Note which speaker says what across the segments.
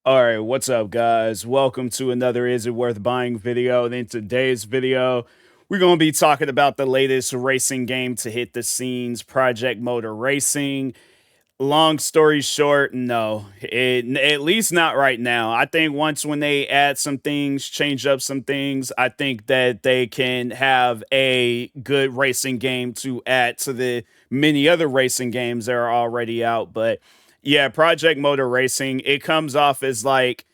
Speaker 1: All right, what's up, guys? Welcome to another Is It Worth Buying video. And in today's video, we're going to be talking about the latest racing game to hit the scenes, Project Motor Racing. Long story short, no, at least not right now. I think once when they add some things, change up some things, I think that they can have a good racing game to add to the many other racing games that are already out. But yeah, Project Motor Racing, it comes off as like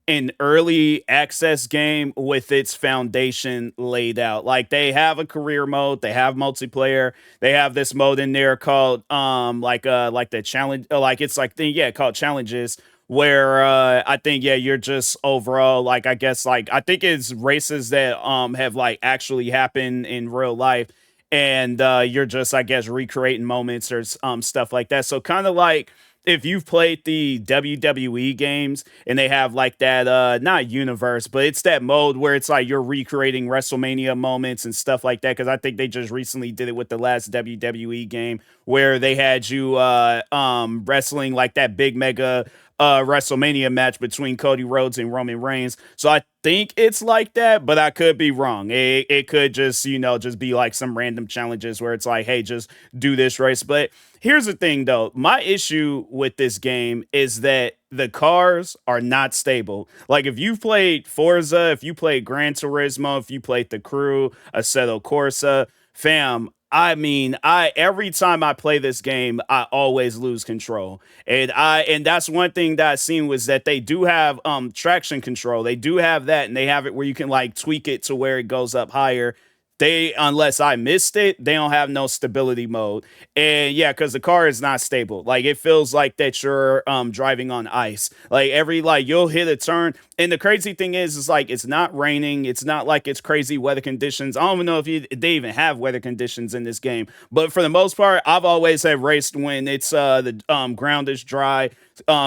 Speaker 1: an early access game with its foundation laid out. Like they have a career mode, they have multiplayer, they have this mode in there called like the challenge like it's like thing yeah called challenges where I think yeah you're just overall like I guess like I think it's races that have like actually happened in real life, and you're just I guess recreating moments or stuff like that. So kind of like if you've played the WWE games and they have like that not universe, but it's that mode where it's like you're recreating WrestleMania moments and stuff like that, because I think they just recently did it with the last WWE game where they had you wrestling like that big mega WrestleMania match between Cody Rhodes and Roman Reigns. So I think it's like that, but I could be wrong. It could just, just be like some random challenges where it's like, hey, just do this race. But here's the thing though. My issue with this game is that the cars are not stable. Like if you've played Forza, if you played Gran Turismo, if you played The Crew, Assetto Corsa, fam, I mean, I every time I play this game, I always lose control. And that's one thing that I seen was that they do have traction control. They do have that, and they have it where you can like tweak it to where it goes up higher. They, unless I missed it, they don't have no stability mode. And yeah, because the car is not stable. Like it feels like that you're driving on ice. Like every like you'll hit a turn. And the crazy thing is like it's not raining. It's not like it's crazy weather conditions. I don't even know if they even have weather conditions in this game. But for the most part, I've always had raced when it's the ground is dry,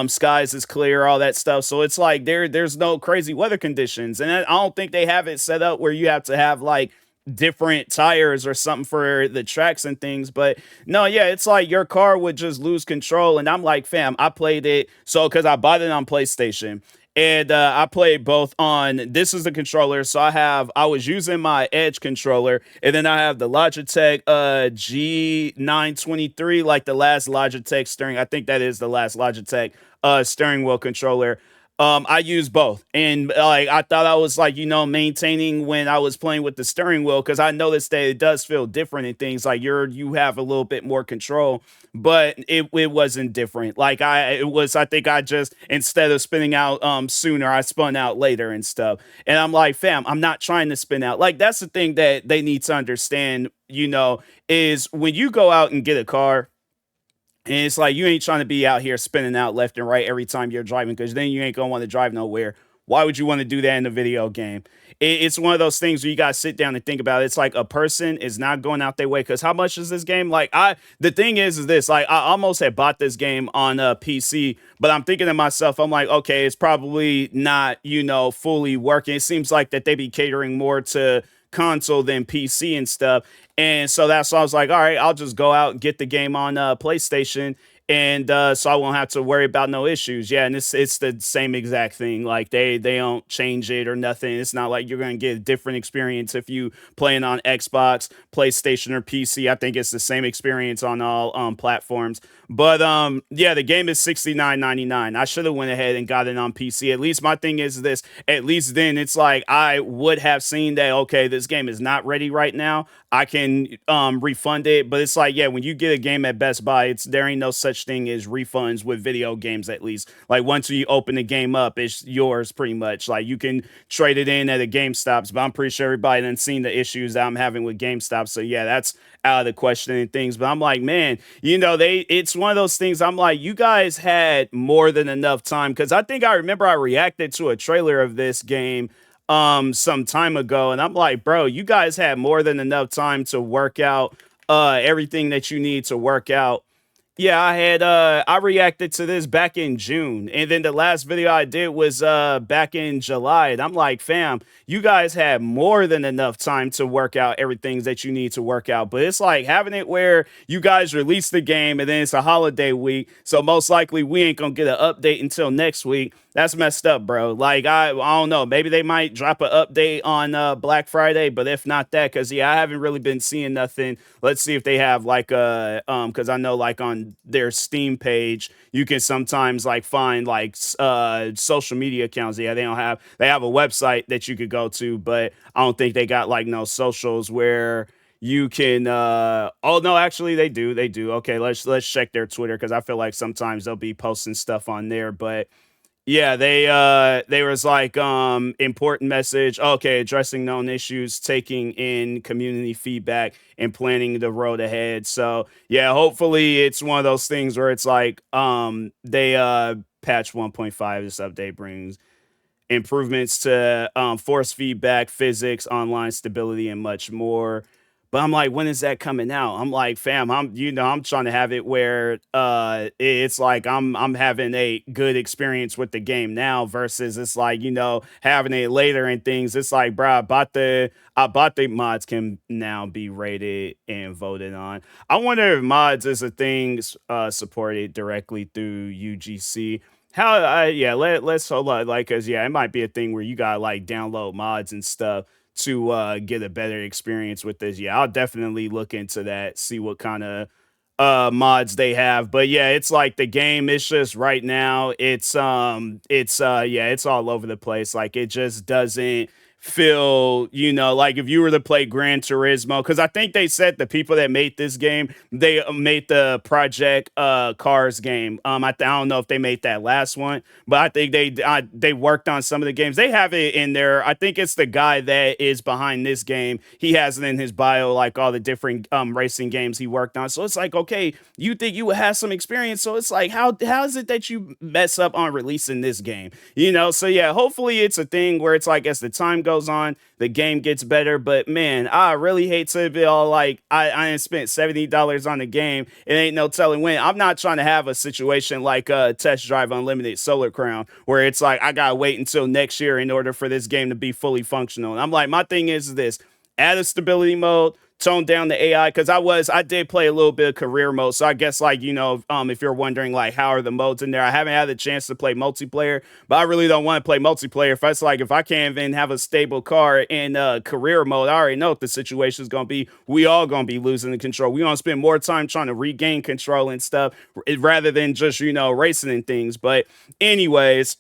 Speaker 1: skies is clear, all that stuff. So it's like there's no crazy weather conditions. And I don't think they have it set up where you have to have like different tires or something for the tracks and things. But no, yeah, it's like your car would just lose control. And I'm like, fam, I played it. So, because I bought it on PlayStation. And I played both on this is the controller. So I was using my Edge controller, and then I have the Logitech G923, like the last Logitech steering. I think that is the last Logitech steering wheel controller. I use both, and like I thought I was like maintaining when I was playing with the steering wheel, because I noticed that it does feel different in things like you have a little bit more control, but it wasn't different. Like I think I just, instead of spinning out sooner, I spun out later and stuff. And I'm like, fam, I'm not trying to spin out. Like that's the thing that they need to understand. Is when you go out and get a car, and it's like you ain't trying to be out here spinning out left and right every time you're driving, because then you ain't gonna want to drive nowhere. Why would you want to do that in a video game? It's one of those things where you gotta sit down and think about it. It's like a person is not going out their way. Because how much is this game? Like the thing is this. Like I almost had bought this game on a PC, but I'm thinking to myself, I'm like, okay, it's probably not fully working. It seems like that they be catering more to console than PC and stuff. And so that's why I was like, all right, I'll just go out and get the game on PlayStation. And so I won't have to worry about no issues. Yeah, and it's the same exact thing. Like they don't change it or nothing. It's not like you're gonna get a different experience if you playing on Xbox, PlayStation, or PC. I think it's the same experience on all platforms. But yeah, the game is $69.99. I should have went ahead and got it on PC. At least my thing is this. At least then it's like I would have seen that, okay, this game is not ready right now. I can refund it. But it's like, yeah, when you get a game at Best Buy, there ain't no such thing as refunds with video games. At least like once you open the game up, it's yours pretty much. Like you can trade it in at a GameStop's, but I'm pretty sure everybody done seen the issues that I'm having with GameStop. So yeah, that's out of the question and things. But I'm like, man, it's one of those things. I'm like, you guys had more than enough time, because I think I remember I reacted to a trailer of this game some time ago, and I'm like, bro, you guys had more than enough time to work out everything that you need to work out. Yeah, I reacted to this back in June, and then the last video I did was back in July, and I'm like, fam, you guys had more than enough time to work out everything that you need to work out. But it's like having it where you guys release the game and then it's a holiday week, so most likely we ain't gonna get an update until next week. That's messed up, bro. Like I don't know, maybe they might drop an update on Black Friday, but if not that, because yeah, I haven't really been seeing nothing. Let's see if they have like a because I know like on their Steam page you can sometimes like find like social media accounts. Yeah, they have a website that you could go to, but I don't think they got like no socials where you can oh no, actually they do. Okay, let's check their Twitter because I feel like sometimes they'll be posting stuff on there. But yeah, they was like important message. Okay, addressing known issues, taking in community feedback, and planning the road ahead. So yeah, hopefully it's one of those things where it's like they patch 1.5. This update brings improvements to force feedback, physics, online stability, and much more. But I'm like, when is that coming out? I'm like, fam, I'm trying to have it where it's like I'm having a good experience with the game now versus it's like, having it later and things. It's like, bro, I bought the mods can now be rated and voted on. I wonder if mods is a thing supported directly through UGC. How yeah, let's hold on, like, cause yeah, it might be a thing where you gotta like download mods and stuff to get a better experience with this. Yeah, I'll definitely look into that, see what kind of mods they have. But yeah, it's like the game, it's just right now, it's yeah, it's all over the place. Like it just doesn't feel, like if you were to play Gran Turismo, because I think they said the people that made this game, they made the Project Cars game. I don't know if they made that last one, but I think they worked on some of the games. They have it in there. I think it's the guy that is behind this game. He has it in his bio, like all the different racing games he worked on. So it's like, okay, you think you would have some experience. So it's like, how is it that you mess up on releasing this game? So yeah, hopefully it's a thing where it's like as the time goes on, the game gets better. But man, I really hate to be all like, I ain't spent $70 on the game. It ain't no telling when. I'm not trying to have a situation like Test Drive Unlimited Solar Crown, where it's like I gotta wait until next year in order for this game to be fully functional. And I'm like, my thing is this: add a stability mode, tone down the AI, because I did play a little bit of career mode. So I guess like, if you're wondering like how are the modes in there, I haven't had the chance to play multiplayer, but I really don't want to play multiplayer. If I can't even have a stable car in career mode, I already know what the situation is gonna be. We all gonna be losing the control. We gonna spend more time trying to regain control and stuff rather than just, racing and things. But anyways,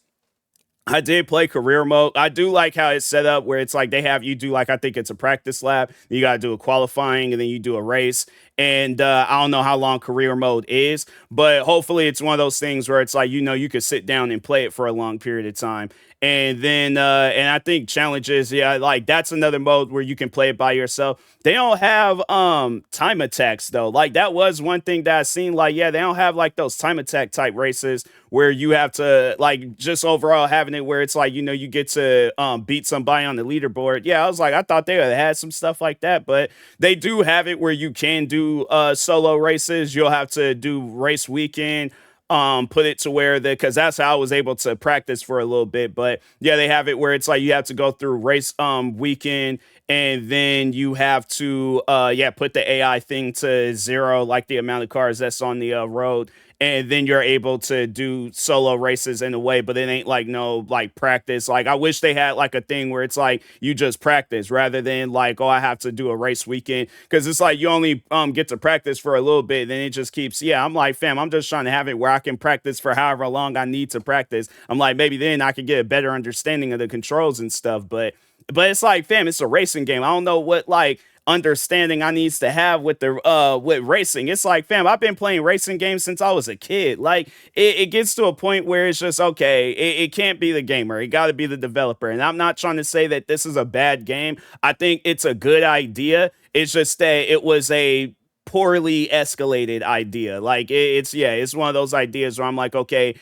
Speaker 1: I did play career mode. I do like how it's set up where it's like they have you do like I think it's a practice lap. You got to do a qualifying and then you do a race. And I don't know how long career mode is, but hopefully it's one of those things where it's like you could sit down and play it for a long period of time. And then and I think challenges, yeah, like that's another mode where you can play it by yourself. They don't have time attacks though. Like that was one thing that I seen. Like, yeah, they don't have like those time attack type races where you have to like just overall having it where it's like, you get to beat somebody on the leaderboard. Yeah, I was like, I thought they would had some stuff like that, but they do have it where you can do solo races. You'll have to do race weekend, put it to where because that's how I was able to practice for a little bit. But yeah, they have it where it's like you have to go through race weekend, and then you have to put the AI thing to zero, like the amount of cars that's on the road, and then you're able to do solo races in a way, but it ain't like no like practice. Like I wish they had like a thing where it's like you just practice rather than like, oh, I have to do a race weekend, because it's like you only get to practice for a little bit, then it just keeps. Yeah, I'm like, fam, I'm just trying to have it where I can practice for however long I need to practice. I'm like, maybe then I could get a better understanding of the controls and stuff. But it's like, fam, it's a racing game. I don't know what like understanding I needs to have with the with racing. It's like, fam, I've been playing racing games since I was a kid. Like it gets to a point where it's just okay, it can't be the gamer, it got to be the developer. And I'm not trying to say that this is a bad game. I think it's a good idea. It's just that it was a poorly escalated idea. Like it's one of those ideas where I'm like, okay,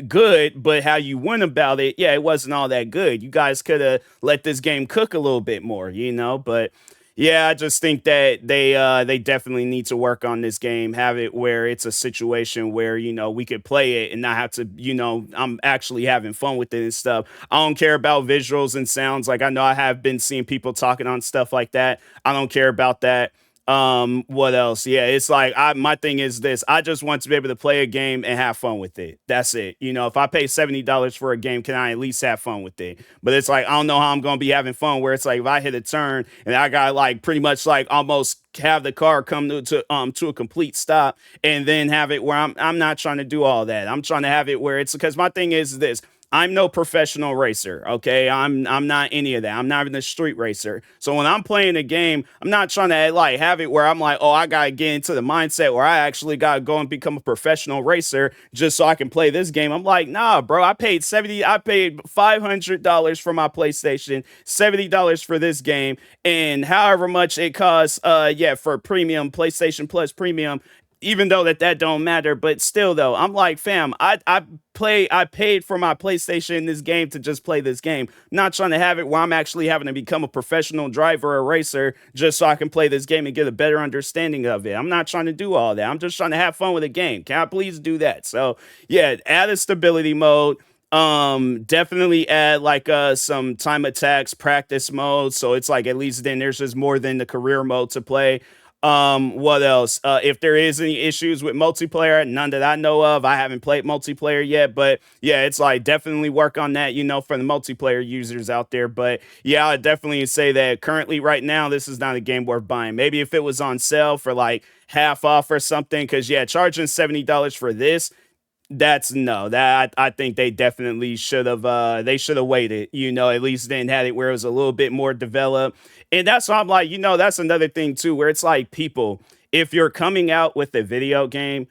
Speaker 1: good, but how you went about it, yeah, it wasn't all that good. You guys could have let this game cook a little bit more. But Yeah, I just think that they definitely need to work on this game, have it where it's a situation where, we could play it and not have to, I'm actually having fun with it and stuff. I don't care about visuals and sounds. Like I know I have been seeing people talking on stuff like that. I don't care about that. What else? Yeah, it's like my thing is this. I just want to be able to play a game and have fun with it. That's it. If I pay $70 for a game, can I at least have fun with it? But it's like I don't know how I'm gonna be having fun where it's like if I hit a turn and I got like pretty much like almost have the car come to a complete stop and then have it where I'm not trying to do all that. I'm trying to have it where it's because my thing is this. I'm no professional racer, okay? I'm not any of that. I'm not even a street racer. So when I'm playing a game, I'm not trying to like have it where I'm like, oh, I gotta get into the mindset where I actually gotta go and become a professional racer just so I can play this game. I'm like, nah, bro. I paid $500 for my PlayStation, $70 for this game, and however much it costs, yeah, for premium PlayStation Plus premium, even though that don't matter, but still though, I'm like, fam, I paid for my PlayStation in this game to just play this game. I'm not trying to have it where I'm actually having to become a professional driver or racer just so I can play this game and get a better understanding of it. I'm not trying to do all that. I'm just trying to have fun with the game. Can I please do that? So yeah, add a stability mode. Definitely add like some time attacks practice mode. So it's like at least then there's just more than the career mode to play. What else? If there is any issues with multiplayer, none that I know of. I haven't played multiplayer yet, but yeah, it's like definitely work on that, for the multiplayer users out there. But yeah, I definitely say that currently right now, this is not a game worth buying. Maybe if it was on sale for like half off or something, because yeah, charging $70 for this, that's no, that I think they definitely should have waited, at least then had it where it was a little bit more developed. And that's why I'm like, that's another thing too, where it's like people, if you're coming out with a video game,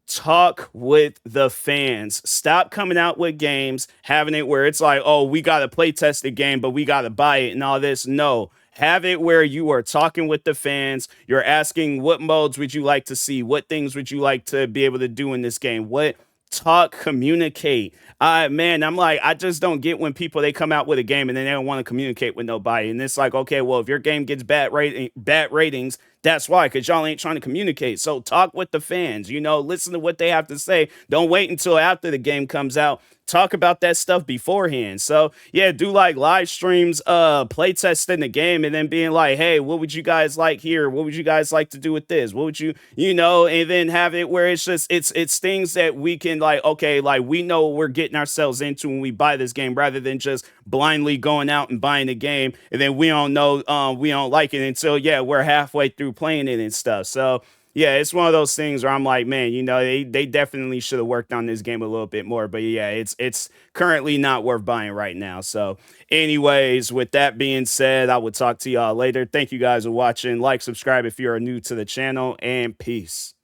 Speaker 1: talk with the fans. Stop coming out with games, having it where it's like, oh, we got to play test the game, but we got to buy it and all this. No, have it where you are talking with the fans. You're asking what modes would you like to see? What things would you like to be able to do in this game? What talk, communicate. Man, I'm like, I just don't get when people they come out with a game and then they don't want to communicate with nobody. And it's like, okay, well, if your game gets bad ratings, that's why, because y'all ain't trying to communicate. So talk with the fans, listen to what they have to say. Don't wait until after the game comes out. Talk about that stuff beforehand. So yeah, do like live streams, play testing the game, and then being like, hey, what would you guys like here? What would you guys like to do with this? What would and then have it where it's just it's things that we can like, okay, like we know what we're getting ourselves into when we buy this game, rather than just blindly going out and buying the game and then we don't know we don't like it until yeah, we're halfway through playing it and stuff. So yeah, it's one of those things where I'm like, man, they definitely should have worked on this game a little bit more. But yeah, it's currently not worth buying right now. So, anyways, with that being said, I will talk to y'all later. Thank you guys for watching. Like, subscribe if you are new to the channel, and peace.